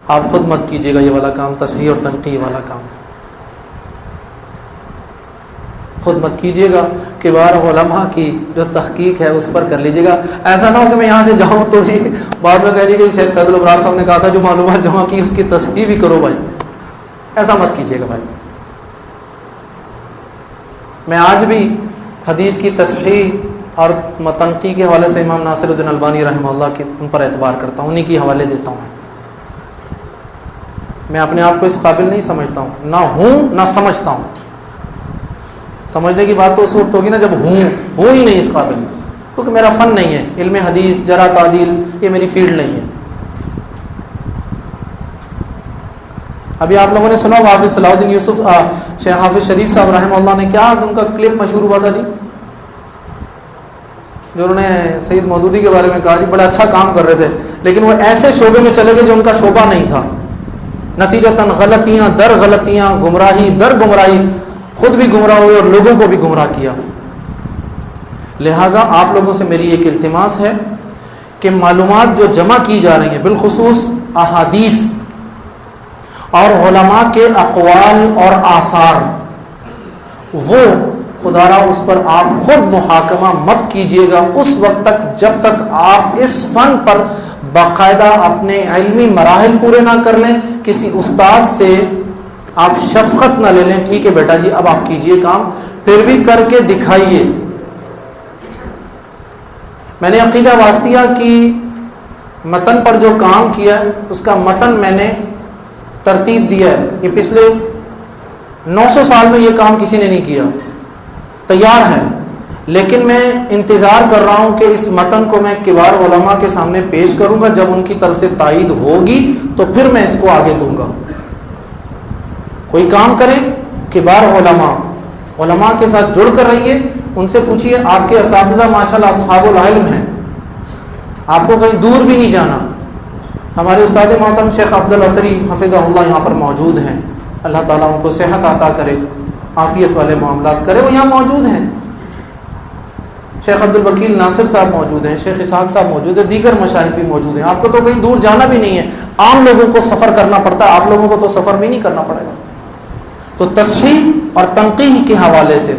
آپ خود مت کیجیے گا یہ والا کام، تصحیح اور تنقیح والا کام خود مت کیجیے گا، کبار علماء کی جو تحقیق ہے اس پر کر لیجیے گا. ایسا نہ ہو کہ میں یہاں سے جاؤں تو بعد میں کہہ دیجیے کہ شیخ فیض الابرار صاحب نے کہا تھا جو معلومات جمع کی اس کی تصحیح بھی کرو بھائی. ایسا مت کیجیے گا بھائی. میں آج بھی حدیث کی تصحیح اور تنقیح کے حوالے سے امام ناصر الدین البانی رحمہ اللہ کے ان پر اعتبار کرتا ہوں، انہیں کی حوالے دیتا ہوں. میں اپنے آپ کو اس قابل نہیں سمجھتا ہوں، نہ ہوں نہ سمجھتا ہوں. سمجھنے کی بات تو اس وقت ہوگی نا جب ہوں ہی نہیں اس قابل، کیونکہ میرا فن نہیں ہے. علم حدیث، جرح تعدیل یہ میری فیلڈ نہیں ہے. ابھی آپ لوگوں نے سنا حافظ صلاح الدین یوسف شیخ حافظ شریف صاحب رحمہ اللہ نے کیا ان کا کلپ مشہور ہوا تھا جی، جو انہوں نے سید مودودی کے بارے میں کہا جی بڑا اچھا کام کر رہے تھے لیکن وہ ایسے شعبے میں چلے گئے جو ان کا شعبہ نہیں تھا. نتیجتاً غلطیاں در غلطیاں، گمراہی در گمراہی، خود بھی گمراہ ہوئے اور لوگوں کو بھی گمراہ کیا. لہٰذا آپ لوگوں سے میری ایک التماس ہے کہ معلومات جو جمع کی جا رہی ہیں، بالخصوص احادیث اور علماء کے اقوال اور آثار، وہ خدا را اس پر آپ خود محاکمہ مت کیجیے گا اس وقت تک جب تک آپ اس فن پر باقاعدہ اپنے علمی مراحل پورے نہ کر لیں. کسی استاد سے آپ شفقت نہ لے لیں، ٹھیک ہے بیٹا جی اب آپ کیجئے کام، پھر بھی کر کے دکھائیے. میں نے عقیدہ واسطیہ کی متن پر جو کام کیا اس کا متن میں نے ترتیب دیا ہے. یہ پچھلے 900 سال میں یہ کام کسی نے نہیں کیا. تیار ہے، لیکن میں انتظار کر رہا ہوں کہ اس متن کو میں کبار علماء کے سامنے پیش کروں گا. جب ان کی طرف سے تائید ہوگی تو پھر میں اس کو آگے دوں گا. کوئی کام کریں، کبار علماء کے ساتھ جڑ کر رہیے. ان سے پوچھیے، آپ کے اساتذہ ماشاءاللہ اصحاب العلم ہیں، آپ کو کہیں دور بھی نہیں جانا. ہمارے استاد محترم شیخ افضل اثری حفظہ اللہ یہاں پر موجود ہیں. اللہ تعالیٰ ان کو صحت عطا کرے، عافیت والے معاملات کرے، وہ یہاں موجود ہیں. شیخ عبد الوکیل ناصر صاحب موجود ہیں، شیخ اسحاق صاحب موجود ہیں، دیگر مشاہد بھی موجود ہیں. آپ کو تو کہیں دور جانا بھی نہیں ہے، عام لوگوں کو سفر کرنا پڑتا ہے، آپ لوگوں کو تو سفر بھی نہیں کرنا پڑے گا. تو تصحیح اور تنقیح کے حوالے سے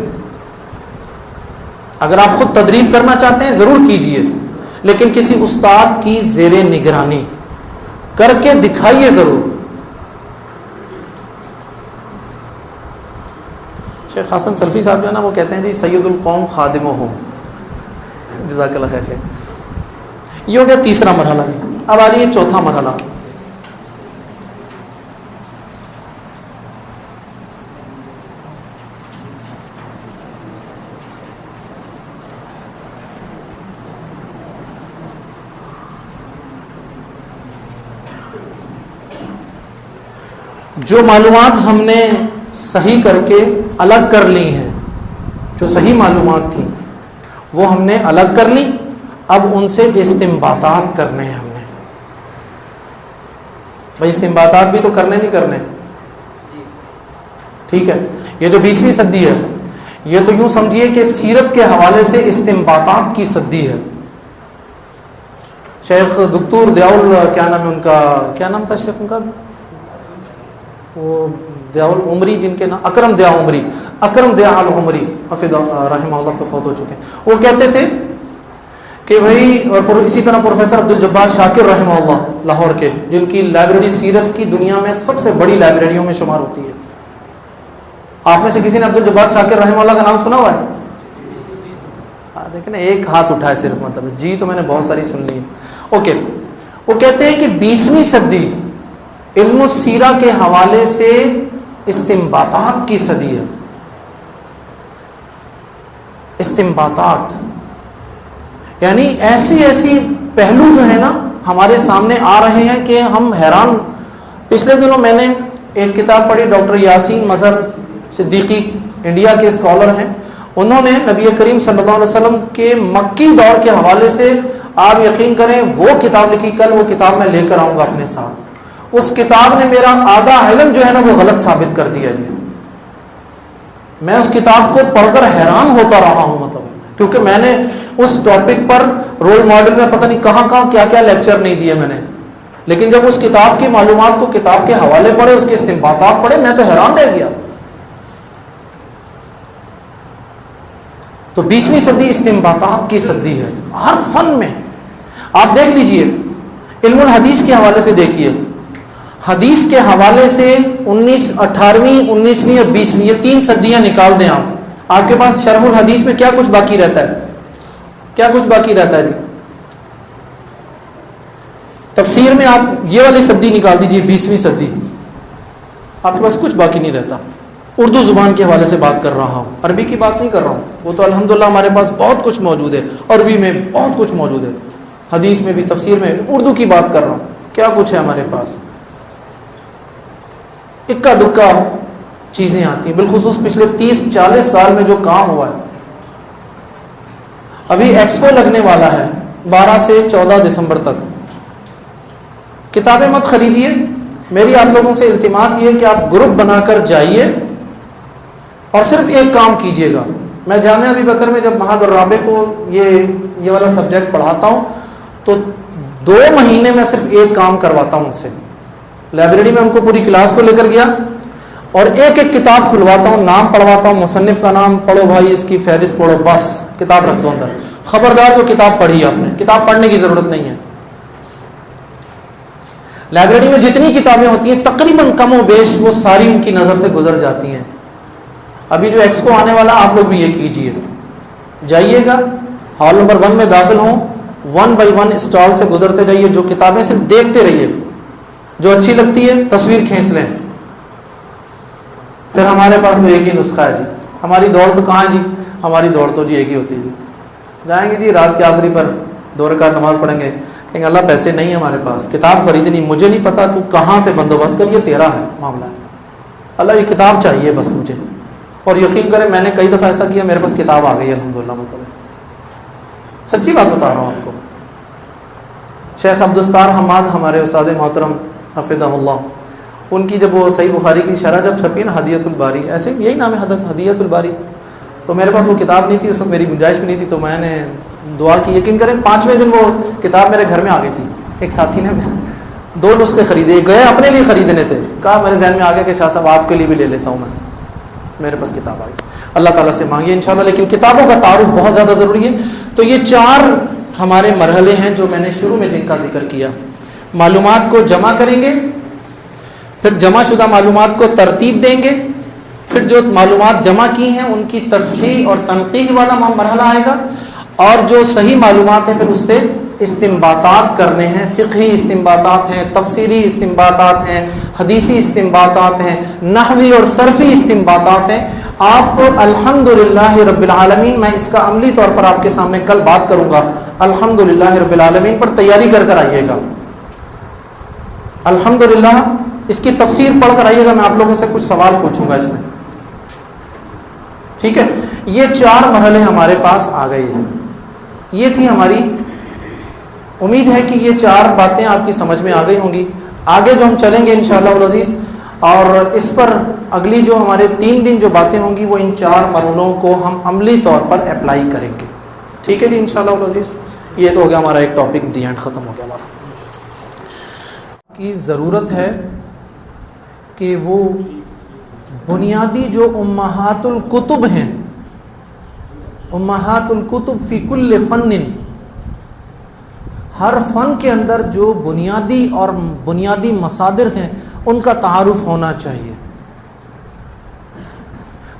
اگر آپ خود تدریب کرنا چاہتے ہیں ضرور کیجئے، لیکن کسی استاد کی زیر نگرانی کر کے دکھائیے ضرور. شیخ حسن سلفی صاحب جو ہے نا وہ کہتے ہیں جی سید القوم خادمہم. جزاک اللہ خیر شیخ. یہ ہو گیا تیسرا مرحلہ. اب آ رہی ہے چوتھا مرحلہ. جو معلومات ہم نے صحیح کر کے الگ کر لی ہیں، جو صحیح معلومات تھیں وہ ہم نے الگ کر لی. اب ان سے استنباطات کرنے ہیں ہم نے. بھائی استنباطات بھی تو کرنے نہیں کرنے، ٹھیک ہے. یہ جو 20ویں صدی ہے یہ تو یوں سمجھیے کہ سیرت کے حوالے سے استنباطات کی صدی ہے. شیخ دکتور ضیاء کیا نام ہے ان کا، کیا نام تھا شیخ ان کا، وہ ضیاء العمری، جن کے نام اکرم ضیاء العمری حفظ رحمہ اللہ تو فوت ہو چکے ہیں. وہ کہتے تھے کہ بھائی، اور اسی طرح پروفیسر عبد الجبار شاکر رحمہ اللہ لاہور کے، جن کی لائبریری سیرت کی دنیا میں سب سے بڑی لائبریریوں میں شمار ہوتی ہے. آپ میں سے کسی نے عبد الجبار شاکر رحمہ اللہ کا نام سنا ہوا ہے؟ دیکھیں نا، ایک ہاتھ اٹھا ہے صرف، مطلب جی تو میں نے بہت ساری سن لی. اوکے. وہ کہتے ہیں کہ 20ویں صدی علم السیرہ کے حوالے سے استنباطات کی صدی ہے. استنباطات یعنی ایسی پہلو جو ہے نا ہمارے سامنے آ رہے ہیں کہ ہم حیران. پچھلے دنوں میں نے ایک کتاب پڑھی، ڈاکٹر یاسین مظہر صدیقی انڈیا کے اسکالر ہیں. انہوں نے نبی کریم صلی اللہ علیہ وسلم کے مکی دور کے حوالے سے، آپ یقین کریں وہ کتاب لکھی. کل وہ کتاب میں لے کر آؤں گا اپنے ساتھ. اس کتاب نے میرا آدھا علم جو ہے نا وہ غلط ثابت کر دیا جی. میں اس کتاب کو پڑھ کر حیران ہوتا رہا ہوں، مطلب کیونکہ میں نے اس ٹاپک پر رول ماڈل میں پتہ نہیں کہاں کیا لیکچر نہیں دیے میں نے. لیکن جب اس کتاب کی معلومات کو کتاب کے حوالے پڑھے، اس کے استنباطات پڑھے، میں تو حیران رہ گیا. تو 20ویں صدی استنباطات کی صدی ہے ہر فن میں. آپ دیکھ لیجئے علم الحدیث کے حوالے سے دیکھیے، حدیث کے حوالے سے 18ویں 19ویں اور 20ویں یہ 3 صدیاں نکال دیں آپ کے پاس شرح الحدیث میں کیا کچھ باقی رہتا ہے؟ کیا کچھ باقی رہتا ہے جی؟ تفسیر میں آپ یہ والی صدی نکال دیجئے 20ویں صدی، آپ کے پاس کچھ باقی نہیں رہتا. اردو زبان کے حوالے سے بات کر رہا ہوں، عربی کی بات نہیں کر رہا ہوں، وہ تو الحمدللہ ہمارے پاس بہت کچھ موجود ہے، عربی میں بہت کچھ موجود ہے، حدیث میں بھی، تفسیر میں. اردو کی بات کر رہا ہوں، کیا کچھ ہے ہمارے پاس. اکا دکا چیزیں آتی ہیں، بالخصوص پچھلے 30-40 سال میں جو کام ہوا ہے. ابھی ایکسپو لگنے والا ہے 12 سے 14 دسمبر تک. کتابیں مت خریدیے، میری آپ لوگوں سے التماس یہ ہے کہ آپ گروپ بنا کر جائیے اور صرف ایک کام کیجیے گا. میں جامعہ ابی بکر میں جب مہاد الرابع کو یہ والا سبجیکٹ پڑھاتا ہوں تو 2 مہینے میں صرف ایک کام کرواتا ہوں ان سے. لائبریری میں ان کو پوری کلاس کو لے کر گیا اور ایک ایک کتاب کھلواتا ہوں، نام پڑھواتا ہوں، مصنف کا نام پڑھو بھائی، اس کی فہرست پڑھو، بس کتاب رکھ دو اندر. خبردار جو کتاب پڑھی آپ نے، کتاب پڑھنے کی ضرورت نہیں ہے. لائبریری میں جتنی کتابیں ہوتی ہیں تقریباً کم و بیش وہ ساری ان کی نظر سے گزر جاتی ہیں. ابھی جو ایکسپو آنے والا آپ لوگ بھی یہ کیجئے، جائیے گا ہال نمبر 1 میں داخل ہوں، 1 بائی 1 اسٹال سے گزرتے جائیے، جو کتابیں صرف دیکھتے رہیے، جو اچھی لگتی ہے تصویر کھینچ لیں. پھر ہمارے پاس تو ایک ہی نسخہ ہے جی، ہماری دوڑ تو کہاں جی، ہماری دوڑ تو جی ایک ہی ہوتی ہے جی. جائیں گے جی رات کے آخری پر 2 رکعت نماز پڑھیں گے، کہیں گے اللہ پیسے نہیں ہیں ہمارے پاس، کتاب خریدنی، مجھے نہیں پتا تو کہاں سے بندوبست کر، یہ تیرا ہے معاملہ ہے، اللہ یہ کتاب چاہیے بس مجھے. اور یقین کریں میں نے کئی دفعہ ایسا کیا، میرے پاس کتاب آ گئی الحمدللہ. مطلب سچی بات بتا رہا ہوں آپ کو. شیخ عبدالستار حماد ہمارے استاد محترم حفظہ اللہ، ان کی جب وہ صحیح بخاری کی شرح جب چھپی نا، ہدیۃ الباری، ایسے یہی نام ہے ہدیۃ الباری، تو میرے پاس وہ کتاب نہیں تھی اس وقت، میری گنجائش بھی نہیں تھی، تو میں نے دعا کی. یقین کریں 5ویں دن وہ کتاب میرے گھر میں آ گئی تھی. ایک ساتھی نے 2 نسخے خریدے، گئے اپنے لیے خریدنے تھے، کہا میرے ذہن میں آ گیا کہ شاہ صاحب آپ کے لیے بھی لے لیتا ہوں میں، میرے پاس کتاب آئی. اللہ تعالیٰ سے مانگیے انشاءاللہ. لیکن کتابوں کا تعارف بہت زیادہ ضروری ہے. تو یہ 4 ہمارے مرحلے ہیں جو میں نے شروع میں جن کا ذکر کیا. معلومات کو جمع کریں گے، پھر جمع شدہ معلومات کو ترتیب دیں گے، پھر جو معلومات جمع کی ہیں ان کی تصحیح اور تنقیح والا مرحلہ آئے گا، اور جو صحیح معلومات ہیں پھر اس سے استنباطات کرنے ہیں. فقہی استنباطات ہیں، تفسیری استنباطات ہیں، حدیثی استنباطات ہیں، نحوی اور صرفی استنباطات ہیں. آپ الحمدللہ رب العالمین، میں اس کا عملی طور پر آپ کے سامنے کل بات کروں گا، الحمدللہ رب العالمین پر تیاری کر کر آئیے گا. الحمدللہ اس کی تفسیر پڑھ کر آئیے گا، میں آپ لوگوں سے کچھ سوال پوچھوں گا اس میں، ٹھیک ہے. یہ 4 مرحلے ہمارے پاس آ گئے ہیں. یہ تھی ہماری امید ہے کہ یہ 4 باتیں آپ کی سمجھ میں آ گئی ہوں گی. آگے جو ہم چلیں گے انشاءاللہ العزیز، اور اس پر اگلی جو ہمارے 3 دن جو باتیں ہوں گی وہ ان 4 مرحلوں کو ہم عملی طور پر اپلائی کریں گے. ٹھیک ہے جی انشاءاللہ العزیز. یہ تو ہو گیا ہمارا ایک ٹاپک، دی اینڈ ختم ہو گیا ہمارا. کی ضرورت ہے کہ وہ بنیادی جو امہات الکتب ہیں، امہات الکتب فی کل فن، ہر فن کے اندر جو بنیادی اور بنیادی مصادر ہیں ان کا تعارف ہونا چاہیے.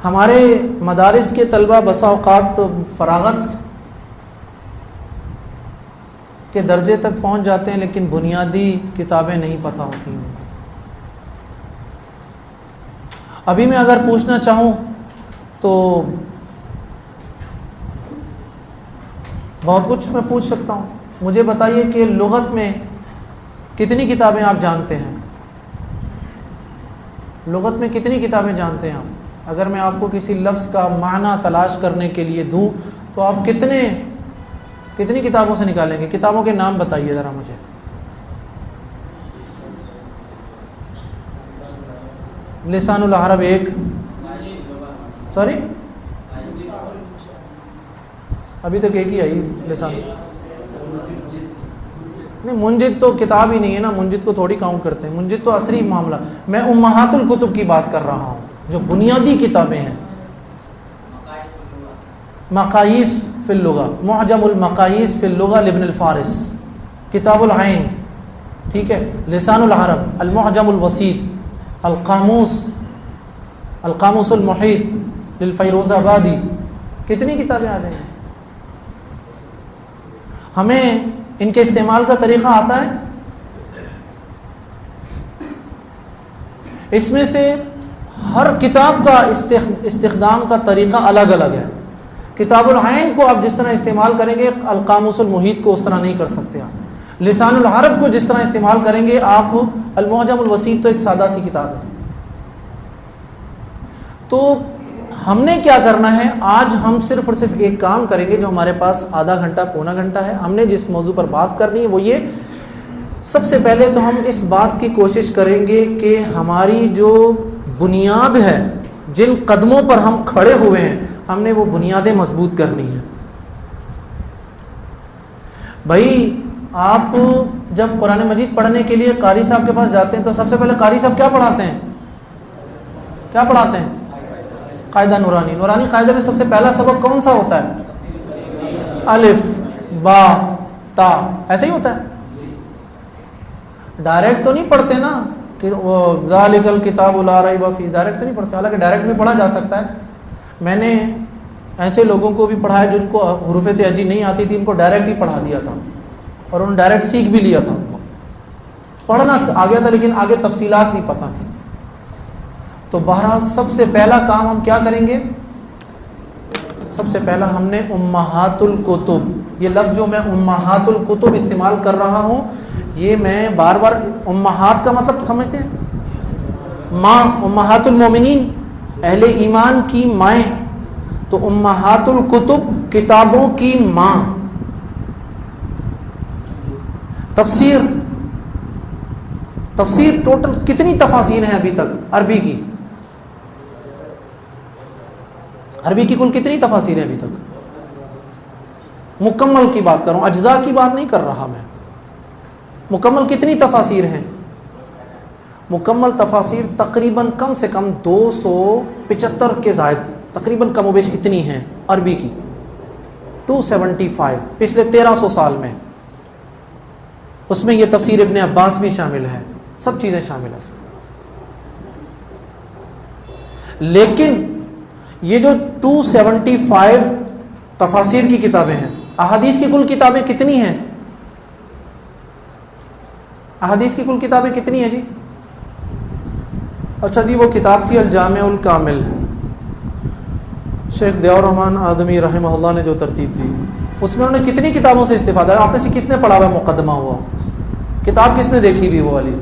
ہمارے مدارس کے طلبہ بسا اوقات فراغت کے درجے تک پہنچ جاتے ہیں لیکن بنیادی کتابیں نہیں پتہ ہوتی ہیں. ابھی میں اگر پوچھنا چاہوں تو بہت کچھ میں پوچھ سکتا ہوں. مجھے بتائیے کہ لغت میں کتنی کتابیں آپ جانتے ہیں؟ لغت میں کتنی کتابیں جانتے ہیں آپ؟ اگر میں آپ کو کسی لفظ کا معنی تلاش کرنے کے لیے دوں تو آپ کتنی کتابوں سے نکالیں گے؟ کتابوں کے نام بتائیے ذرا مجھے. لسان العرب ایک، سوری ابھی تک ایک ہی آئی لسان. نہیں منجد تو کتاب ہی نہیں ہے نا, منجد کو تھوڑی کاؤنٹ کرتے ہیں, منجد تو عصری معاملہ. میں امہات الکتب کی بات کر رہا ہوں جو بنیادی کتابیں ہیں. مقاییس فی اللغہ, معجم المقاییس فی اللغہ لابن الفارس, کتاب العین, ٹھیک ہے, لسان العرب, المعجم الوسیط, القاموس المحیط للفیروز آبادی, کتنی کتابیں آ جائیں. ہمیں ان کے استعمال کا طریقہ آتا ہے. اس میں سے ہر کتاب کا استخدام کا طریقہ الگ الگ ہے. کتاب العین کو آپ جس طرح استعمال کریں گے القاموس المحیط کو اس طرح نہیں کر سکتے آپ. لسان العرب کو جس طرح استعمال کریں گے آپ المعجم الوسیط تو ایک سادہ سی کتاب ہے. تو ہم نے کیا کرنا ہے, آج ہم صرف اور صرف ایک کام کریں گے جو ہمارے پاس آدھا گھنٹہ پونا گھنٹہ ہے. ہم نے جس موضوع پر بات کرنی ہے وہ یہ, سب سے پہلے تو ہم اس بات کی کوشش کریں گے کہ ہماری جو بنیاد ہے, جن قدموں پر ہم کھڑے ہوئے ہیں, ہم نے وہ بنیادیں مضبوط کرنی ہیں. بھائی آپ جب قرآن مجید پڑھنے کے لیے قاری صاحب کے پاس جاتے ہیں تو سب سے پہلے قاری صاحب کیا پڑھاتے ہیں, کیا پڑھاتے ہیں؟ قاعدہ نورانی. نورانی قاعدہ میں سب سے پہلا سبق کون سا ہوتا ہے؟ الف با تا, ایسے ہی ہوتا ہے. ڈائریکٹ تو نہیں پڑھتے نا کہ وہ ذالک الکتاب لا ریب فیہ, ڈائریکٹ تو نہیں پڑھتے, حالانکہ ڈائریکٹ بھی پڑھا جا سکتا ہے. میں نے ایسے لوگوں کو بھی پڑھایا جن کو حروف تہجی نہیں آتی تھی, ان کو ڈائریکٹ ہی پڑھا دیا تھا اور انہوں نے ڈائریکٹ سیکھ بھی لیا تھا. ان کو پڑھنا آ گیا تھا لیکن آگے تفصیلات نہیں پتہ تھی. تو بہرحال سب سے پہلا کام ہم کیا کریں گے, سب سے پہلا ہم نے امہات الکتب, یہ لفظ جو میں امہات الکتب استعمال کر رہا ہوں, یہ میں بار بار, امہات کا مطلب سمجھتے ہیں, ماں, امہات المومنین, اہل ایمان کی مائیں. تو امہات الکتب کتابوں کی ماں. تفسیر ٹوٹل کتنی تفاسیر ہیں ابھی تک عربی کی؟ عربی کی کل کتنی تفاسیر ہیں ابھی تک؟ مکمل کی بات کروں, اجزاء کی بات نہیں کر رہا میں. مکمل کتنی تفاسیر ہیں؟ مکمل تفاسیر تقریباً کم سے کم 275 کے زائد, تقریباً کم و بیش اتنی ہیں عربی کی. 275 پچھلے 1300 سال میں. اس میں یہ تفسیر ابن عباس بھی شامل ہے, سب چیزیں شامل ہیں اس میں. لیکن یہ جو 275 تفاسیر کی کتابیں ہیں, احادیث کی کل کتابیں کتنی ہیں؟ احادیث کی کل کتابیں کتنی ہیں جی؟ اچھا جی, وہ کتاب تھی الجامع الکامل, شیخ ضیاء الرحمن آدمی رحمہ اللہ نے جو ترتیب دی, اس میں انہوں نے کتنی کتابوں سے استفادہ ہے؟ آپ میں سے کس نے پڑھا ہوا مقدمہ ہوا؟ کتاب کس نے دیکھی بھی وہ والی؟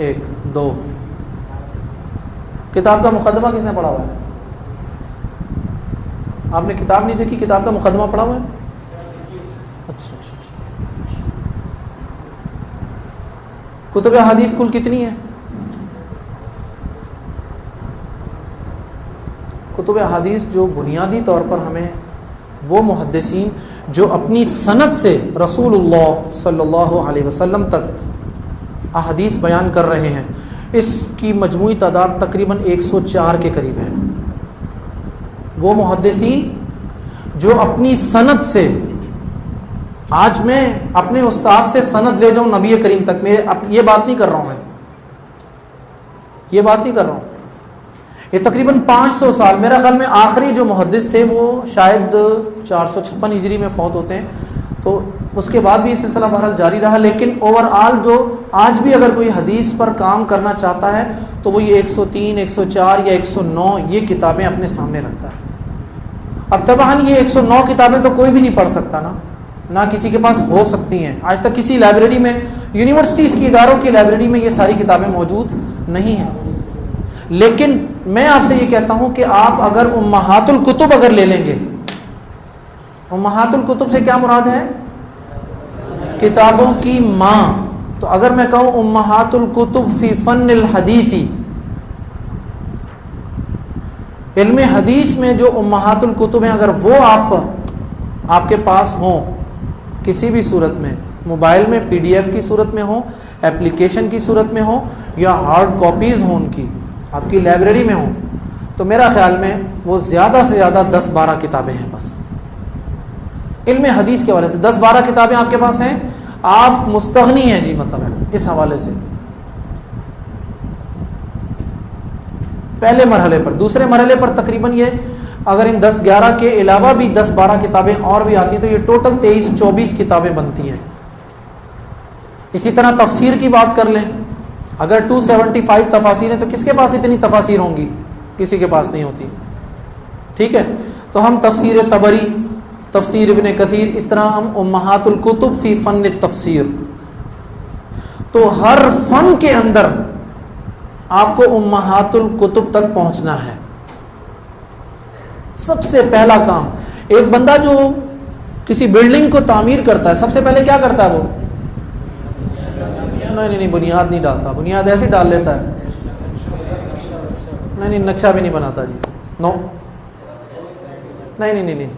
1 2. کتاب کا مقدمہ کس نے پڑھا ہوا ہے؟ آپ نے کتاب نہیں دیکھی, کتاب کا مقدمہ پڑھا ہوا ہے؟ اچھا. کتب حدیث کل کتنی ہے؟ کتب حدیث جو بنیادی طور پر ہمیں وہ محدثین جو اپنی سند سے رسول اللہ صلی اللہ علیہ وسلم تک احادیث بیان کر رہے ہیں, اس کی مجموعی تعداد تقریباً 104 کے قریب ہے. وہ محدثین جو اپنی سند سے, آج میں اپنے استاد سے سند لے جاؤں نبی کریم تک, یہ بات نہیں کر رہا ہوں میں, یہ بات نہیں کر رہا ہوں. یہ تقریباً 500 سال, میرا خیال میں آخری جو محدث تھے وہ شاید 456 ہجری میں فوت ہوتے ہیں, تو اس کے بعد بھی یہ سلسلہ بہرحال جاری رہا. لیکن اوور آل جو آج بھی اگر کوئی حدیث پر کام کرنا چاہتا ہے تو وہ یہ 103, 104 یا 109 یہ کتابیں اپنے سامنے رکھتا ہے. اب طبعاً یہ 109 کتابیں تو کوئی بھی نہیں پڑھ سکتا نا, نہ کسی کے پاس ہو سکتی ہیں. آج تک کسی لائبریری میں, یونیورسٹیز کی اداروں کی لائبریری میں یہ ساری کتابیں موجود نہیں ہیں. لیکن میں آپ سے یہ کہتا ہوں کہ آپ اگر امہات الکتب اگر لے لیں گے, امہات الکتب سے کیا مراد ہے؟ کتابوں کی ماں. تو اگر میں کہوں امہات الکتب فی فن الحدیثی, علم حدیث میں جو امہات الکتب ہیں اگر وہ آپ کے پاس ہوں کسی بھی صورت میں, موبائل میں PDF کی صورت میں ہو, اپلیکیشن کی صورت میں ہو, یا ہارڈ کاپیز ہوں ان کی, آپ کی لائبریری میں ہوں, تو میرا خیال میں وہ زیادہ سے زیادہ 10-12 کتابیں ہیں بس. علم حدیث کے حوالے سے 10-12 کتابیں آپ کے پاس ہیں, آپ مستغنی ہیں جی, مطلب ہے اس حوالے سے پہلے مرحلے پر. دوسرے مرحلے پر تقریباً یہ اگر ان 10-11 کے علاوہ بھی 10-12 کتابیں اور بھی آتی ہیں تو یہ ٹوٹل 23-24 کتابیں بنتی ہیں. اسی طرح تفسیر کی بات کر لیں, اگر 275 تفاسیر ہیں تو کس کے پاس اتنی تفاسیر ہوں گی؟ کسی کے پاس نہیں ہوتی. ٹھیک ہے, تو ہم تفسیر طبری, تفسیر ابن کثیر, اس طرح ہم امہات الکتب فی فن التفسیر. تو ہر فن کے اندر آپ کو امہات الکتب تک پہنچنا ہے. سب سے پہلا کام, ایک بندہ جو کسی بلڈنگ کو تعمیر کرتا ہے, سب سے پہلے کیا کرتا ہے وہ؟ نہیں, بنیاد نہیں ڈالتا, بنیاد ایسے ڈال لیتا ہے. نہیں, نقشہ بھی نہیں بناتا جی, نو, نہیں.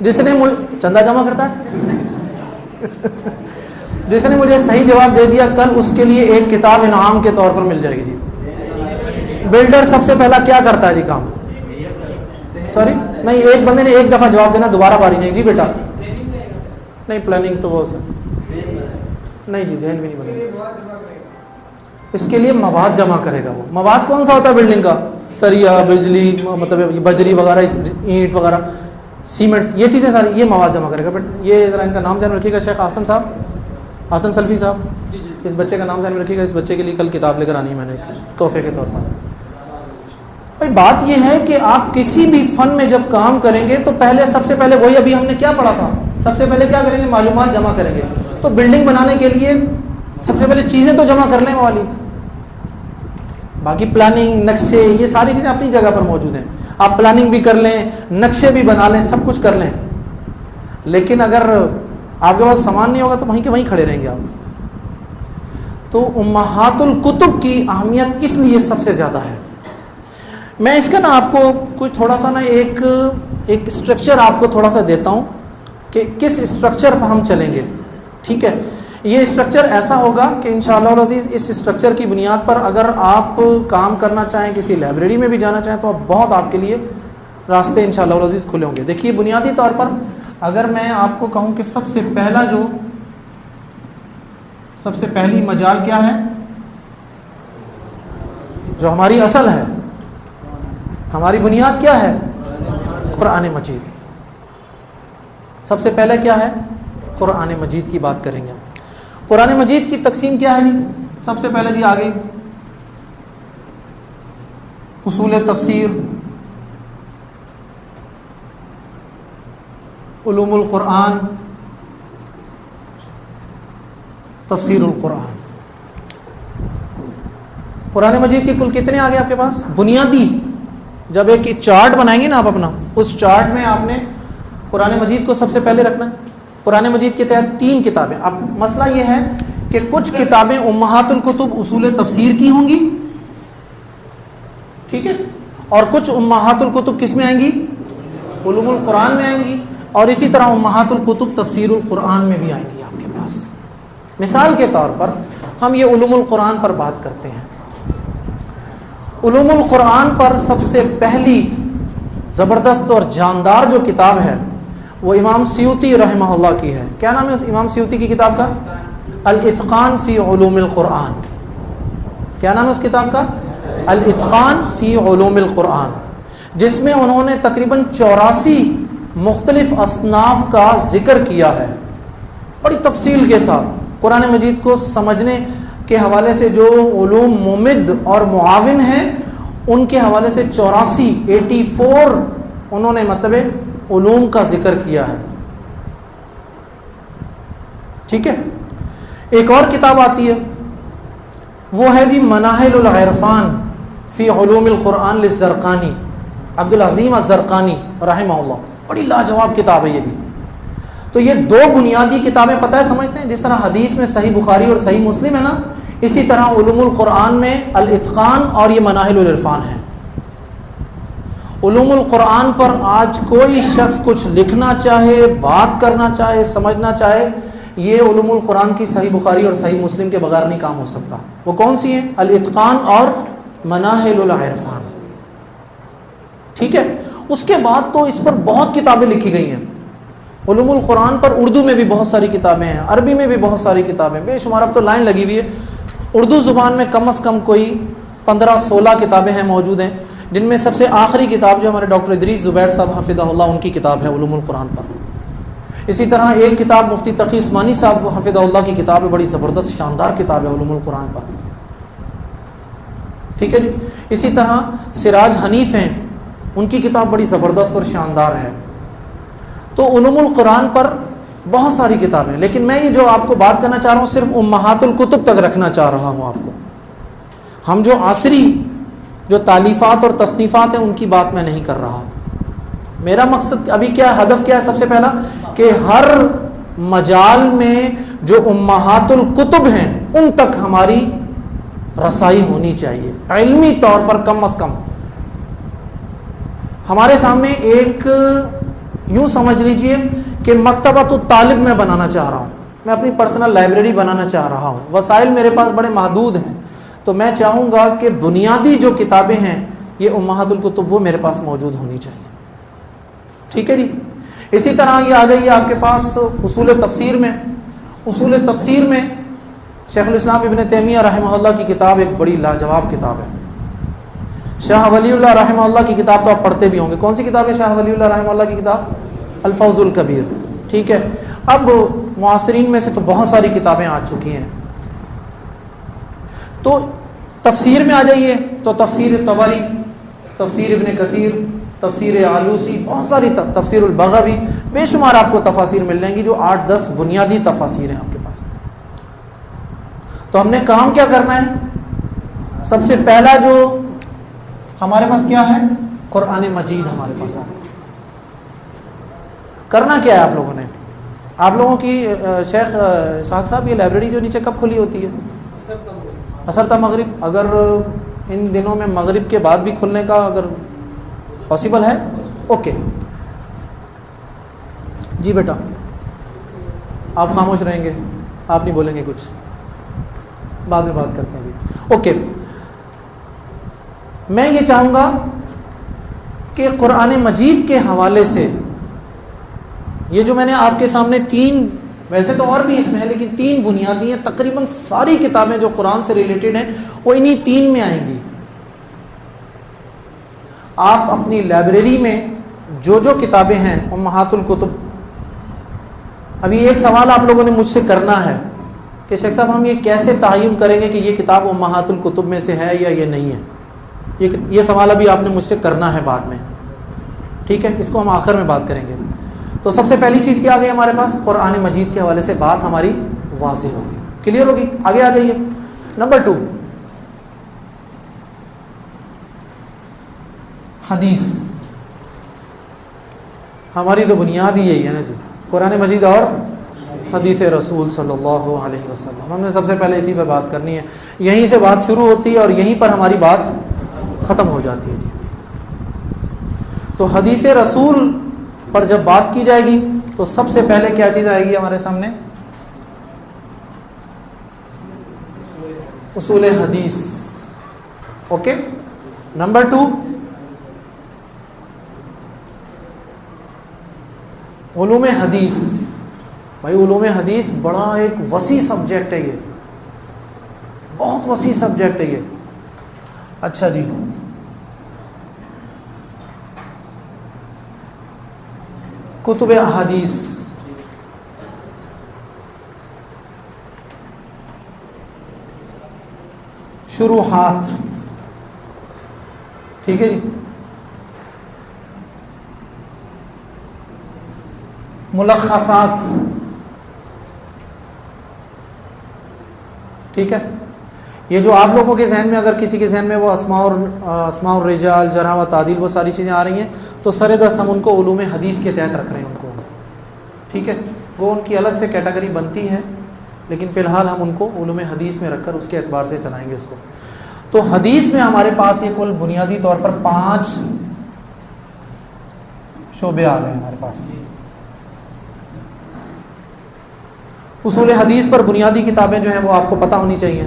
جس نے چندہ جمع کرتا ہے جس نے مجھے صحیح جواب دے دیا کل اس کے لیے ایک کتاب انعام کے طور پر مل جائے گی جی. بلڈر سب سے پہلا کیا کرتا ہے جی کام؟ سوری نہیں, ایک بندے نے ایک دفعہ جواب دینا, دوبارہ باری نہیں جی بیٹا. نہیں, پلاننگ تو وہ نہیں جی, ذہن بھی نہیں بنے گا. اس کے لیے مواد جمع کرے گا. وہ مواد کون سا ہوتا ہے بلڈنگ کا؟ سریا, بجلی, مطلب بجری وغیرہ, اینٹ وغیرہ, سیمنٹ, یہ چیزیں ساری, یہ مواد جمع کرے گا. بٹ یہ ذرا ان کا نام دھیان رکھیے گا, شیخ حسن صاحب, حسن سلفی صاحب, اس بچے کا نام دھیان رکھیے گا. اس بچے کے لیے کل کتاب لے کر آنی ہے میں نے تحفے کے طور پر. بھائی بات یہ ہے کہ آپ کسی بھی فن میں جب کام کریں گے تو پہلے سب سے پہلے وہی ابھی ہم نے کیا پڑھا تھا, سب سے پہلے کیا کریں گے؟ معلومات جمع کریں گے. تو بلڈنگ بنانے کے لیے سب سے پہلے چیزیں تو جمع کرنے والی, باقی پلاننگ, نقشے, یہ ساری چیزیں اپنی جگہ پر موجود ہیں. آپ پلاننگ بھی کر لیں, نقشے بھی بنا لیں, سب کچھ کر لیں, لیکن اگر آپ کے پاس سامان نہیں ہوگا تو وہیں کے وہیں کھڑے رہیں گے آپ. تو امہات الکتب کی اہمیت اس لیے سب سے زیادہ ہے. میں اس کا نا آپ کو کچھ تھوڑا سا نا ایک اسٹرکچر آپ کو تھوڑا سا دیتا ہوں کہ کس اسٹرکچر پر ہم چلیں گے. ٹھیک ہے, یہ اسٹرکچر ایسا ہوگا کہ انشاءاللہ العزیز اس اسٹرکچر کی بنیاد پر اگر آپ کام کرنا چاہیں, کسی لائبریری میں بھی جانا چاہیں, تو بہت آپ کے لیے راستے انشاءاللہ العزیز کھلے ہوں گے. دیکھیے, بنیادی طور پر اگر میں آپ کو کہوں کہ سب سے پہلی مجال کیا ہے, جو ہماری اصل ہے, ہماری بنیاد کیا ہے؟ قرآن مجید. سب سے پہلے کیا ہے؟ قرآن مجید کی بات کریں گے. قرآن مجید کی تقسیم کیا ہے جی؟ سب سے پہلے جی آگے اصول تفسیر, علوم القرآن, تفسیر القرآن. قرآن مجید کے کل کتنے آگے آپ کے پاس؟ بنیادی جب ایک چارٹ بنائیں گے نا آپ اپنا, اس چارٹ میں آپ نے قرآن مجید کو سب سے پہلے رکھنا ہے. قرآن مجید کے تحت 3 کتابیں. اب مسئلہ یہ ہے کہ کچھ کتابیں امہات الکتب اصول تفسیر کی ہوں گی, ٹھیک ہے, اور کچھ امہات الکتب کس میں آئیں گی؟ علوم القرآن میں آئیں گی, اور اسی طرح امہات الکتب تفسیر القرآن میں بھی آئیں گی آپ کے پاس. مثال کے طور پر ہم یہ علوم القرآن پر بات کرتے ہیں. علوم القرآن پر سب سے پہلی زبردست اور جاندار جو کتاب ہے وہ امام سیوطی رحمہ اللہ کی ہے. کیا نام ہے اس امام سیوطی کی کتاب کا؟ الاتقان فی علوم القرآن. کیا نام ہے اس کتاب کا؟ الاتقان فی علوم القرآن, جس میں انہوں نے تقریباً 84 مختلف اصناف کا ذکر کیا ہے بڑی تفصیل کے ساتھ. قرآن مجید کو سمجھنے کے حوالے سے جو علوم ممد اور معاون ہیں ان کے حوالے سے 84 انہوں نے مطلب علوم کا ذکر کیا ہے. ٹھیک ہے, ایک اور کتاب آتی ہے وہ ہے جی مناہل العرفان فی علوم القرآن للزرقانی, عبدالعظیم الزرقانی رحمہ اللہ. بڑی لاجواب کتاب ہے یہ بھی. تو یہ 2 بنیادی کتابیں پتہ ہے, سمجھتے ہیں, جس طرح حدیث میں صحیح بخاری اور صحیح مسلم ہے نا, اسی طرح علوم القرآن میں الاتقان اور یہ مناہل العرفان ہے. علوم القرآن پر آج کوئی شخص کچھ لکھنا چاہے، بات کرنا چاہے، سمجھنا چاہے، یہ علوم القرآن کی صحیح بخاری اور صحیح مسلم کے بغیر نہیں کام ہو سکتا۔ وہ کون سی ہیں؟ الاتقان اور مناہل العرفان، ٹھیک ہے۔ اس کے بعد تو اس پر بہت کتابیں لکھی گئی ہیں، علوم القرآن پر اردو میں بھی بہت ساری کتابیں ہیں، عربی میں بھی بہت ساری کتابیں، بے شمار، اب تو لائن لگی ہوئی ہے۔ اردو زبان میں کم از کم کوئی 15-16 کتابیں ہیں، موجود ہیں، جن میں سب سے آخری کتاب جو ہمارے ڈاکٹر ادریس زبیر صاحب حفظہ اللہ ان کی کتاب ہے علوم القرآن پر۔ اسی طرح ایک کتاب مفتی تقی عثمانی صاحب حفظہ اللہ کی کتاب ہے، بڑی زبردست شاندار کتاب ہے علوم القرآن پر، ٹھیک ہے جی۔ اسی طرح سراج حنیف ہیں، ان کی کتاب بڑی زبردست اور شاندار ہے۔ تو علوم القرآن پر بہت ساری کتابیں، لیکن میں یہ جو آپ کو بات کرنا چاہ رہا ہوں صرف امہات الکتب تک رکھنا چاہ رہا ہوں آپ کو۔ ہم جو عصری جو تالیفات اور تصنیفات ہیں ان کی بات میں نہیں کر رہا۔ میرا مقصد ابھی کیا، ہدف کیا ہے؟ سب سے پہلا کہ ہر مجال میں جو امہات الکتب ہیں ان تک ہماری رسائی ہونی چاہیے، علمی طور پر کم از کم۔ ہمارے سامنے ایک، یوں سمجھ لیجئے کہ مکتبۃ الطالب میں بنانا چاہ رہا ہوں، میں اپنی پرسنل لائبریری بنانا چاہ رہا ہوں، وسائل میرے پاس بڑے محدود ہیں، تو میں چاہوں گا کہ بنیادی جو کتابیں ہیں یہ امہات الکتب وہ میرے پاس موجود ہونی چاہیے، ٹھیک ہے جی۔ اسی طرح یہ آ جائیے آپ کے پاس اصول تفسیر میں۔ اصول تفسیر میں شیخ الاسلام ابن تیمیہ رحمہ اللہ کی کتاب ایک بڑی لاجواب کتاب ہے۔ شاہ ولی اللہ رحمہ اللہ کی کتاب تو آپ پڑھتے بھی ہوں گے۔ کون سی کتاب ہے شاہ ولی اللہ رحمہ اللہ کی کتاب؟ الفوز الکبیر، ٹھیک ہے۔ اب معاصرین میں سے تو بہت ساری کتابیں آ چکی ہیں، تو تفسیر میں آ جائیے تو تفسیر طبری، تفسیر ابن کثیر، تفسیر آلوسی، بہت ساری تفسیر البغوی، بے شمار آپ کو تفاسیر مل جائیں گی جو 8-10 بنیادی تفاسیر ہیں آپ کے پاس۔ تو ہم نے کام کیا کرنا ہے؟ سب سے پہلا جو ہمارے پاس کیا ہے؟ قرآن مجید ہمارے پاس ہے۔ کرنا کیا ہے آپ لوگوں نے؟ آپ لوگوں کی شیخ اسحاق صاحب یہ لائبریری جو نیچے کب کھلی ہوتی ہے؟ عصر تا مغرب۔ اگر ان دنوں میں مغرب کے بعد بھی کھلنے کا اگر پاسبل ہے، اوکے جی بیٹا، آپ خاموش رہیں گے، آپ نہیں بولیں گے کچھ، بعد میں بات کرتے ہیں بھی، اوکے۔ میں یہ چاہوں گا کہ قرآن مجید کے حوالے سے یہ جو میں نے آپ کے سامنے 3، ویسے تو اور بھی اس میں ہے لیکن 3 بنیادی ہیں، تقریباً ساری کتابیں جو قرآن سے ریلیٹڈ ہیں وہ انہی 3 میں آئیں گی۔ آپ اپنی لائبریری میں جو جو کتابیں ہیں امہات الکتب، ابھی ایک سوال آپ لوگوں نے مجھ سے کرنا ہے کہ شیخ صاحب ہم یہ کیسے تعین کریں گے کہ یہ کتاب امہات الکتب میں سے ہے یا یہ نہیں ہے؟ یہ سوال ابھی آپ نے مجھ سے کرنا ہے بعد میں، ٹھیک ہے، اس کو ہم آخر میں بات کریں گے۔ تو سب سے پہلی چیز کیا آ گئی ہمارے پاس؟ قرآن مجید کے حوالے سے بات ہماری واضح ہوگی، کلیئر ہوگی۔ آگے آ جائیے، نمبر 2 حدیث۔ ہماری تو بنیاد ہی یہی ہے نا جی، قرآن مجید اور حدیث رسول صلی اللہ علیہ وسلم۔ ہم نے سب سے پہلے اسی پہ بات کرنی ہے، یہیں سے بات شروع ہوتی ہے اور یہیں پر ہماری بات ختم ہو جاتی ہے جی۔ تو حدیث رسول پر جب بات کی جائے گی تو سب سے پہلے کیا چیز آئے گی ہمارے سامنے؟ اصول حدیث، اوکے۔ نمبر 2 علوم حدیث۔ بھائی علوم حدیث بڑا ایک وسیع سبجیکٹ ہے، یہ بہت وسیع سبجیکٹ ہے یہ۔ اچھا جی، کتب احادیث، شروحات، ٹھیک ہے جی، ملخصات، ٹھیک ہے۔ یہ جو آپ لوگوں کے ذہن میں، اگر کسی کے ذہن میں وہ اسماء الرجال، جرح و تعدیل، وہ ساری چیزیں آ رہی ہیں تو سر دست ہم ان کو علوم حدیث کے تحت رکھ رہے ہیں ان کو، ٹھیک ہے۔ وہ ان کی الگ سے کیٹیگری بنتی ہے لیکن فی الحال ہم ان کو علوم حدیث میں رکھ کر اس کے اعتبار سے چلائیں گے اس کو۔ تو حدیث میں ہمارے پاس یہ کل بنیادی طور پر 5 شعبے آ گئے ہمارے پاس. اصول حدیث پر بنیادی کتابیں جو ہیں وہ آپ کو پتہ ہونی چاہیے.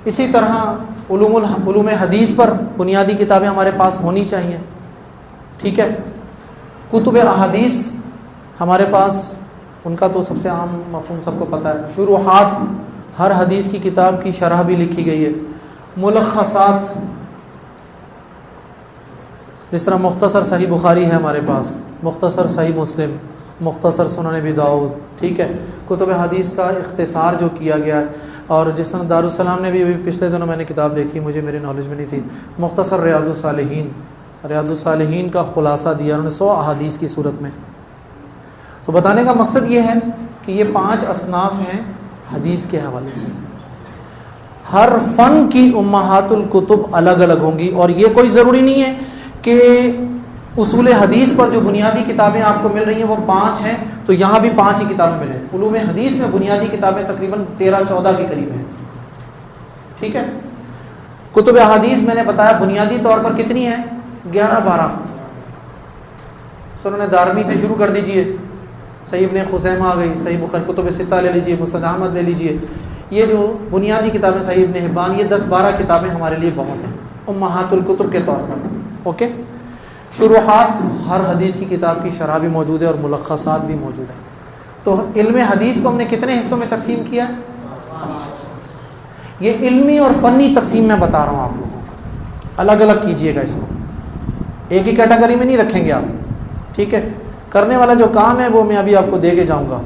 اسی طرح علوم حدیث پر بنیادی کتابیں ہمارے پاس ہونی چاہیے. ٹھیک ہے. کتب احادیث ہمارے پاس، ان کا تو سب سے عام مفہوم سب کو پتہ ہے. شروحات، ہر حدیث کی کتاب کی شرح بھی لکھی گئی ہے. ملخصات، جس طرح مختصر صحیح بخاری ہے ہمارے پاس، مختصر صحیح مسلم، مختصر سنن ابی داؤد. ٹھیک ہے. کتب حدیث کا اختصار جو کیا گیا ہے، اور جس طرح دارالسلام نے بھی پچھلے دنوں میں نے کتاب دیکھی، مجھے میرے نالج میں نہیں تھی، مختصر ریاض الصالحین، ریاض الصالحین کا خلاصہ دیا انہوں نے 100 احادیث کی صورت میں. تو بتانے کا مقصد یہ ہے کہ یہ 5 اصناف ہیں حدیث کے حوالے سے. ہر فن کی امہات الکتب الگ الگ ہوں گی، اور یہ کوئی ضروری نہیں ہے کہ اصول حدیث پر جو بنیادی کتابیں آپ کو مل رہی ہیں وہ 5 ہیں تو یہاں بھی 5 ہی کتابیں ملیں. علوم حدیث میں بنیادی کتابیں تقریباً 13-14 کے قریب ہیں. ٹھیک ہے. کتب احادیث میں نے بتایا بنیادی طور پر کتنی ہیں؟ 11-12. سنن دارمی سے شروع کر دیجئے، صحیح ابن خزیمہ آ گئی، صحیح بخاری، کتب ستہ لے لیجئے، مسند احمد لے لیجئے. یہ جو بنیادی کتابیں، صحیح ابن حبان، یہ 10-12 کتابیں ہمارے لیے بہت ہیں امہات الکتب کے طور پر. اوکے. شروحات، ہر حدیث کی کتاب کی شرح بھی موجود ہے اور ملخصات بھی موجود ہیں. تو علم حدیث کو ہم نے کتنے حصوں میں تقسیم کیا؟ یہ علمی اور فنی تقسیم میں بتا رہا ہوں آپ لوگوں کو. الگ الگ کیجئے گا اس کو، ایک ہی کیٹیگری میں نہیں رکھیں گے آپ. ٹھیک ہے. کرنے والا جو کام ہے وہ میں ابھی آپ کو دے کے جاؤں گا.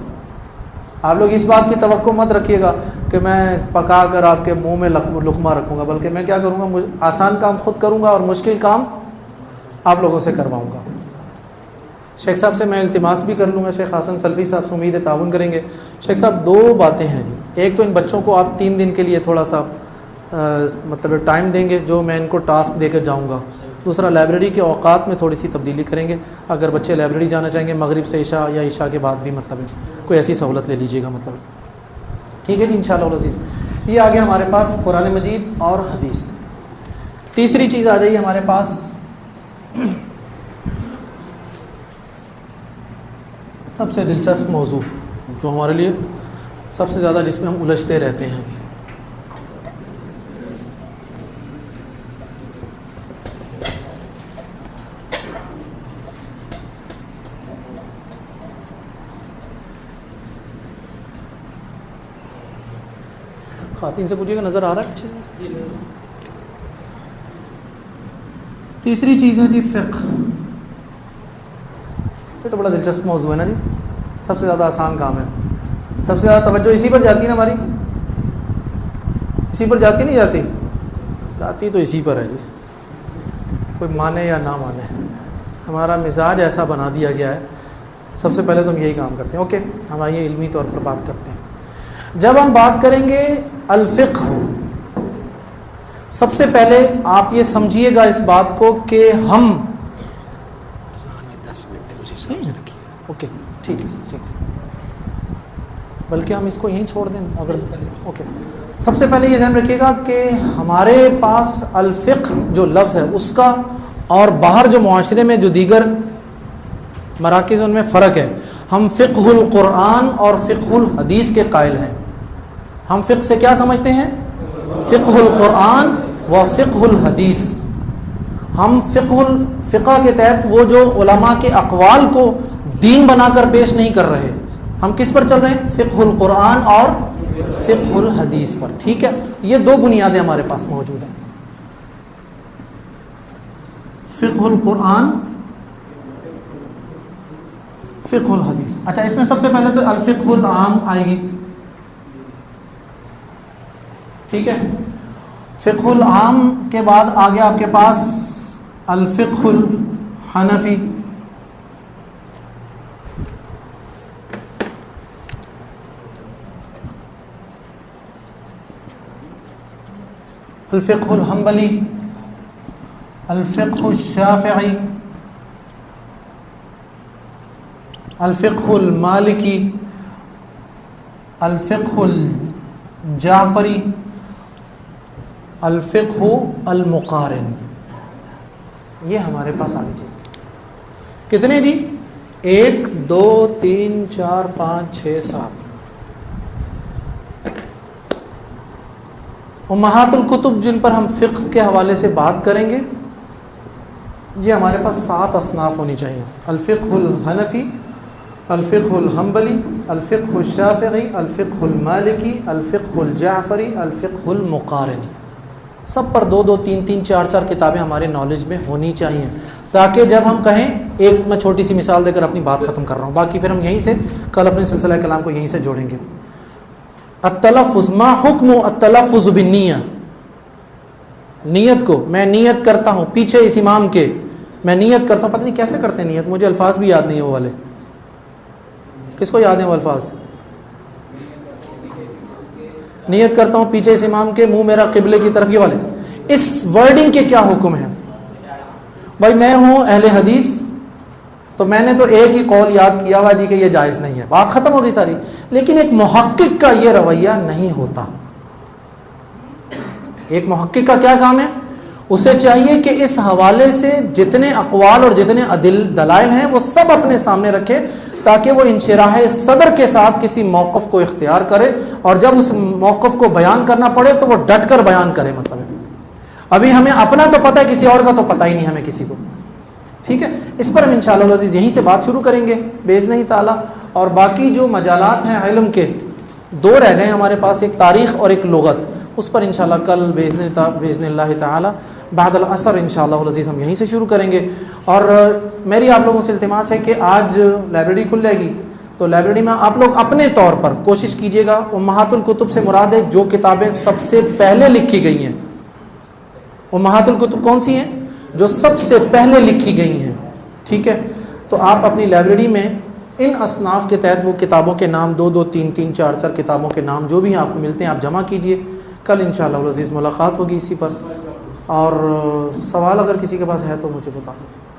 آپ لوگ اس بات کی توقع مت رکھیے گا کہ میں پکا کر آپ کے منہ میں لقمہ رکھوں گا، بلکہ میں کیا کروں گا، آسان کام خود کروں گا اور مشکل کام آپ لوگوں سے کرواؤں گا. شیخ صاحب سے میں التماس بھی کر لوں گا، شیخ حسن سلفی صاحب سے امید ہے تعاون کریں گے. شیخ صاحب 2 باتیں ہیں جی. ایک تو ان بچوں کو آپ 3 دن کے لیے تھوڑا سا مطلب ٹائم دیں گے جو میں ان کو ٹاسک دے کر جاؤں گا. دوسرا، لائبریری کے اوقات میں تھوڑی سی تبدیلی کریں گے. اگر بچے لائبریری جانا چاہیں گے مغرب سے عشاء یا عشاء کے بعد بھی مطلب کوئی ایسی سہولت لے لیجیے گا مطلب. ٹھیک ہے جی انشاءاللہ العزیز. یہ آگے ہمارے پاس قرآن مجید اور حدیث. تیسری چیز آ جائیے ہمارے پاس سب سے دلچسپ موضوع جو ہمارے لیے سب سے زیادہ جس میں ہم الجھتے رہتے ہیں. خواتین سے پوچھیے گا نظر آ رہا ہے اچھے سے. تیسری چیز ہے جی فقہ. یہ تو بڑا دلچسپ موضوع ہے نا جی. سب سے زیادہ آسان کام ہے. سب سے زیادہ توجہ اسی پر جاتی ہے نا ہماری. اسی پر جاتی نہیں جاتی؟ جاتی تو اسی پر ہے جی. کوئی مانے یا نہ مانے، ہمارا مزاج ایسا بنا دیا گیا ہے. سب سے پہلے تو ہم یہی کام کرتے ہیں. اوکے، ہم آئیے علمی طور پر بات کرتے ہیں. جب ہم بات کریں گے الفقہ، سب سے پہلے آپ یہ سمجھیے گا اس بات کو کہ ہم 10 منٹ اوکے ٹھیک ہے، بلکہ ہم اس کو یہیں چھوڑ دیں اگر اوکے. سب سے پہلے یہ ذہن رکھیے گا کہ ہمارے پاس الفقہ جو لفظ ہے اس کا اور باہر جو معاشرے میں جو دیگر مراکز ان میں فرق ہے. ہم فقہ القرآن اور فقہ الحدیث کے قائل ہیں. ہم فقہ سے کیا سمجھتے ہیں؟ فقہ القرآن و فقہ الحدیث. ہم فقہ کے تحت وہ جو علماء کے اقوال کو دین بنا کر پیش نہیں کر رہے، ہم کس پر چل رہے ہیں؟ فقہ القرآن اور فقہ الحدیث پر. ٹھیک ہے. یہ 2 بنیادیں ہمارے پاس موجود ہیں، فقہ القرآن، فقہ الحدیث. اچھا، اس میں سب سے پہلے تو الفقہ العام آئے گی. ٹھیک ہے. فقہ العام کے بعد آگے آپ کے پاس الفقہ الحنفی، الفقہ الحنبلی، الفقہ الشافعی، الفقہ المالکی، الفقہ الجعفری، الفقہ المقارن. یہ ہمارے پاس آگے چیز. کتنے جی؟ 1 2 3 4 5 6 7۔ امہات الکتب جن پر ہم فقہ کے حوالے سے بات کریں گے، یہ ہمارے پاس 7 اصناف ہونی چاہیے: الفقہ الحنفی، الفقہ الحنبلی، الفقہ الشافعی، الفقہ المالکی، الفقہ الجعفری، الفقہ المقارن۔ سب پر 2 2 3 3 4 4 کتابیں ہمارے نالج میں ہونی چاہیے، تاکہ جب ہم کہیں، ایک میں چھوٹی سی مثال دے کر اپنی بات ختم کر رہا ہوں، باقی پھر ہم یہیں سے کل اپنے سلسلہ کلام کو یہیں سے جوڑیں گے۔ التلفظ، ما حکم التلفظ بالنیہ، نیت کو میں نیت کرتا ہوں پیچھے اس امام کے، میں نیت کرتا ہوں، پتہ نہیں کیسے کرتے ہیں نیت، مجھے الفاظ بھی یاد نہیں ہیں وہ والے، کس کو یاد ہیں وہ الفاظ؟ نیت کرتا ہوں پیچھے اس امام کے، منہ میرا قبلے کی طرف، یہ والے، اس ورڈنگ کے کیا حکم ہے؟ بھائی میں ہوں اہل حدیث، تو میں نے تو ایک ہی قول یاد کیا ہوا جی کہ یہ جائز نہیں ہے، بات ختم ہو گئی ساری۔ لیکن ایک محقق کا یہ رویہ نہیں ہوتا۔ ایک محقق کا کیا کام ہے؟ اسے چاہیے کہ اس حوالے سے جتنے اقوال اور جتنے دلائل ہیں وہ سب اپنے سامنے رکھے، تاکہ وہ انشراح صدر کے ساتھ کسی موقف کو اختیار کرے، اور جب اس موقف کو بیان کرنا پڑے تو وہ ڈٹ کر بیان کرے۔ مطلب ابھی ہمیں اپنا تو پتہ ہے، کسی اور کا تو پتہ ہی نہیں ہمیں کسی کو، ٹھیک ہے؟ اس پر ہم انشاءاللہ العزیز یہیں سے بات شروع کریں گے باذن تعالیٰ۔ اور باقی جو مجالات ہیں علم کے، 2 رہ گئے ہمارے پاس، ایک تاریخ اور ایک لغت، اس پر انشاءاللہ کل باذن اللہ تعالیٰ بعد العصر انشاءاللہ العزیز ہم یہیں سے شروع کریں گے۔ اور میری آپ لوگوں سے التماس ہے کہ آج لائبریری کھل جائے گی، تو لائبریری میں آپ لوگ اپنے طور پر کوشش کیجیے گا، امہات الکتب سے مراد ہے جو کتابیں سب سے پہلے لکھی گئی ہیں۔ امہات الکتب کون سی ہیں؟ جو سب سے پہلے لکھی گئی ہیں، ٹھیک ہے؟ تو آپ اپنی لائبریری میں ان اصناف کے تحت وہ کتابوں کے نام 2 2 3 3 4 4 کتابوں کے نام جو بھی آپ کو ملتے ہیں آپ جمع کیجئے۔ کل انشاءاللہ العزیز ملاقات ہوگی اسی پر، اور سوال اگر کسی کے پاس ہے تو مجھے بتا دیں۔